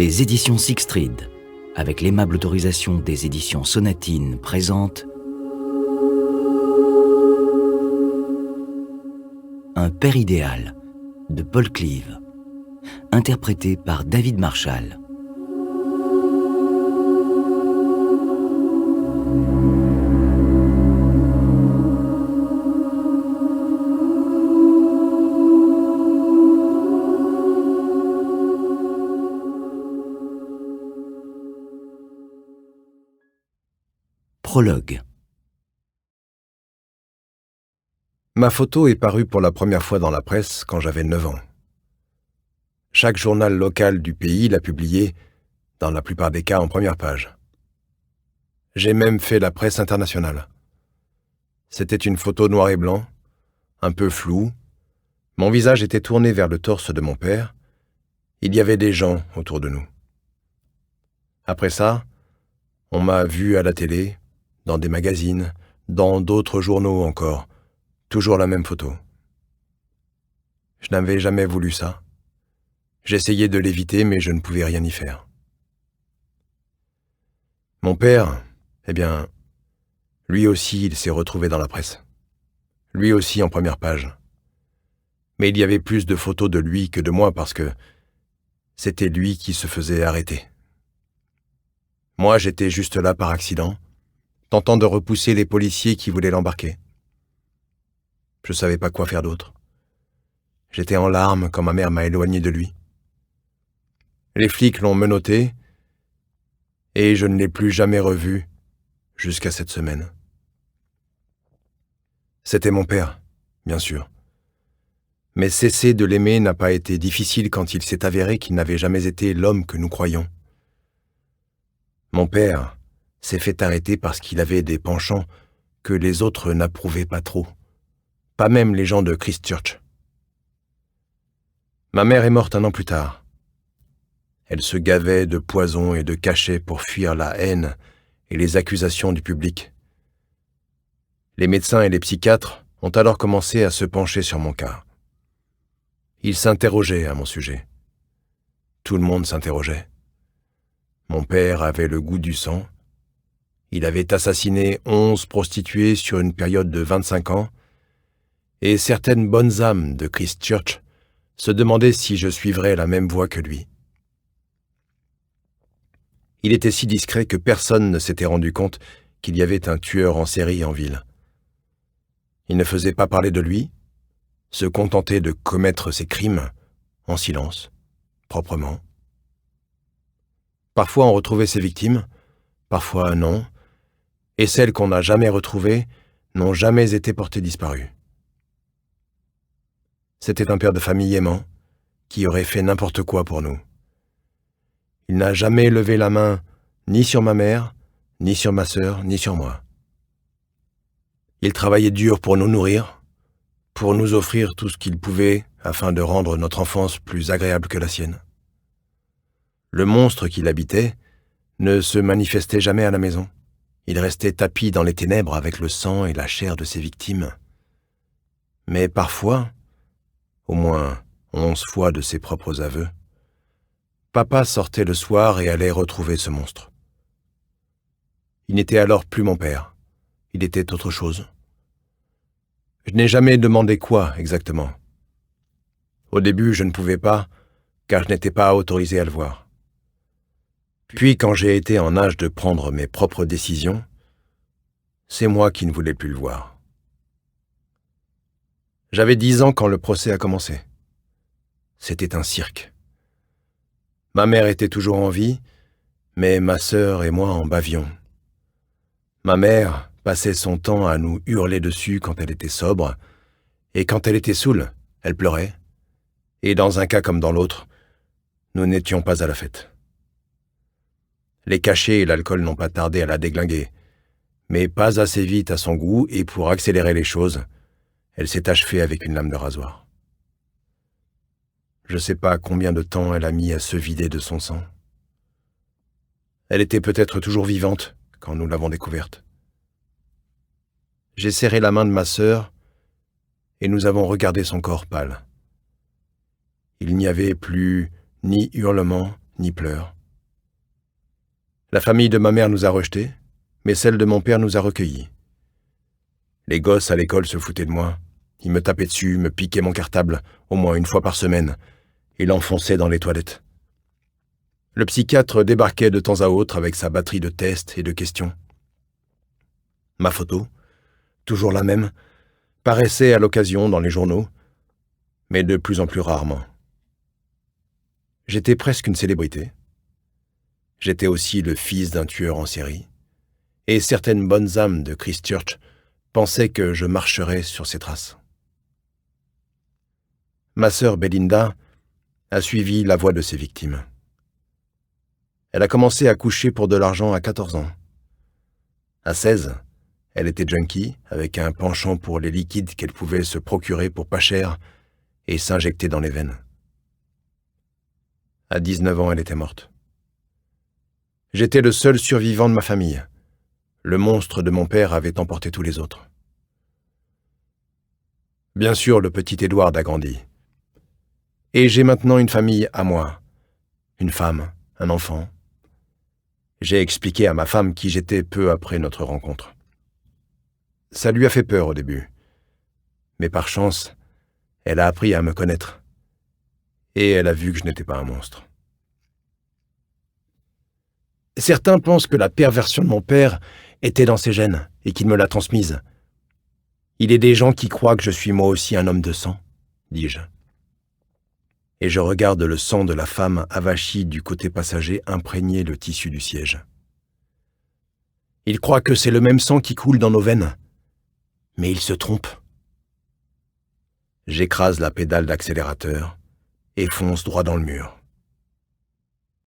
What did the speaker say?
Les éditions Sixtrid, avec l'aimable autorisation des éditions Sonatine, présentent Un père idéal de Paul Cleave, interprété par David Marshall. Prologue. Ma photo est parue pour la première fois dans la presse quand j'avais 9 ans. Chaque journal local du pays l'a publiée, dans la plupart des cas en première page. J'ai même fait la presse internationale. C'était une photo noir et blanc, un peu floue. Mon visage était tourné vers le torse de mon père. Il y avait des gens autour de nous. Après ça, on m'a vu à la télé, dans des magazines, dans d'autres journaux encore. Toujours la même photo. Je n'avais jamais voulu ça. J'essayais de l'éviter, mais je ne pouvais rien y faire. Mon père, lui aussi, il s'est retrouvé dans la presse. Lui aussi en première page. Mais il y avait plus de photos de lui que de moi parce que c'était lui qui se faisait arrêter. Moi, j'étais juste là par accident, tentant de repousser les policiers qui voulaient l'embarquer. Je savais pas quoi faire d'autre. J'étais en larmes quand ma mère m'a éloigné de lui. Les flics l'ont menotté et je ne l'ai plus jamais revu jusqu'à cette semaine. C'était mon père, bien sûr. Mais cesser de l'aimer n'a pas été difficile quand il s'est avéré qu'il n'avait jamais été l'homme que nous croyions. Mon père s'est fait arrêter parce qu'il avait des penchants que les autres n'approuvaient pas trop. Pas même les gens de Christchurch. Ma mère est morte 1 an plus tard. Elle se gavait de poison et de cachets pour fuir la haine et les accusations du public. Les médecins et les psychiatres ont alors commencé à se pencher sur mon cas. Ils s'interrogeaient à mon sujet. Tout le monde s'interrogeait. Mon père avait le goût du sang. Il avait assassiné 11 prostituées sur une période de 25 ans, et certaines bonnes âmes de Christchurch se demandaient si je suivrais la même voie que lui. Il était si discret que personne ne s'était rendu compte qu'il y avait un tueur en série en ville. Il ne faisait pas parler de lui, se contentait de commettre ses crimes en silence, proprement. Parfois on retrouvait ses victimes, parfois non, et celles qu'on n'a jamais retrouvées n'ont jamais été portées disparues. C'était un père de famille aimant, qui aurait fait n'importe quoi pour nous. Il n'a jamais levé la main ni sur ma mère, ni sur ma sœur, ni sur moi. Il travaillait dur pour nous nourrir, pour nous offrir tout ce qu'il pouvait afin de rendre notre enfance plus agréable que la sienne. Le monstre qu'il habitait ne se manifestait jamais à la maison. Il restait tapi dans les ténèbres avec le sang et la chair de ses victimes. Mais parfois, au moins 11 fois de ses propres aveux, papa sortait le soir et allait retrouver ce monstre. Il n'était alors plus mon père, il était autre chose. Je n'ai jamais demandé quoi exactement. Au début, je ne pouvais pas, car je n'étais pas autorisé à le voir. Puis quand j'ai été en âge de prendre mes propres décisions, c'est moi qui ne voulais plus le voir. J'avais 10 ans quand le procès a commencé. C'était un cirque. Ma mère était toujours en vie, mais ma sœur et moi en bavions. Ma mère passait son temps à nous hurler dessus quand elle était sobre, et quand elle était saoule, elle pleurait. Et dans un cas comme dans l'autre, nous n'étions pas à la fête. Les cachets et l'alcool n'ont pas tardé à la déglinguer, mais pas assez vite à son goût, et pour accélérer les choses, elle s'est achevée avec une lame de rasoir. Je ne sais pas combien de temps elle a mis à se vider de son sang. Elle était peut-être toujours vivante quand nous l'avons découverte. J'ai serré la main de ma sœur et nous avons regardé son corps pâle. Il n'y avait plus ni hurlements, ni pleurs. La famille de ma mère nous a rejetés, mais celle de mon père nous a recueillis. Les gosses à l'école se foutaient de moi. Ils me tapaient dessus, me piquaient mon cartable, au moins une fois par semaine, et l'enfonçaient dans les toilettes. Le psychiatre débarquait de temps à autre avec sa batterie de tests et de questions. Ma photo, toujours la même, paraissait à l'occasion dans les journaux, mais de plus en plus rarement. J'étais presque une célébrité. J'étais aussi le fils d'un tueur en série, et certaines bonnes âmes de Christchurch pensaient que je marcherais sur ses traces. Ma sœur Belinda a suivi la voie de ses victimes. Elle a commencé à coucher pour de l'argent à 14 ans. À 16, elle était junkie, avec un penchant pour les liquides qu'elle pouvait se procurer pour pas cher et s'injecter dans les veines. À 19 ans, elle était morte. J'étais le seul survivant de ma famille. Le monstre de mon père avait emporté tous les autres. Bien sûr, le petit Edward a grandi. Et j'ai maintenant une famille à moi. Une femme, un enfant. J'ai expliqué à ma femme qui j'étais peu après notre rencontre. Ça lui a fait peur au début. Mais par chance, elle a appris à me connaître. Et elle a vu que je n'étais pas un monstre. Certains pensent que la perversion de mon père était dans ses gènes et qu'il me l'a transmise. Il est des gens qui croient que je suis moi aussi un homme de sang, dis-je. Et je regarde le sang de la femme avachie du côté passager imprégner le tissu du siège. Ils croient que c'est le même sang qui coule dans nos veines. Mais ils se trompent. J'écrase la pédale d'accélérateur et fonce droit dans le mur.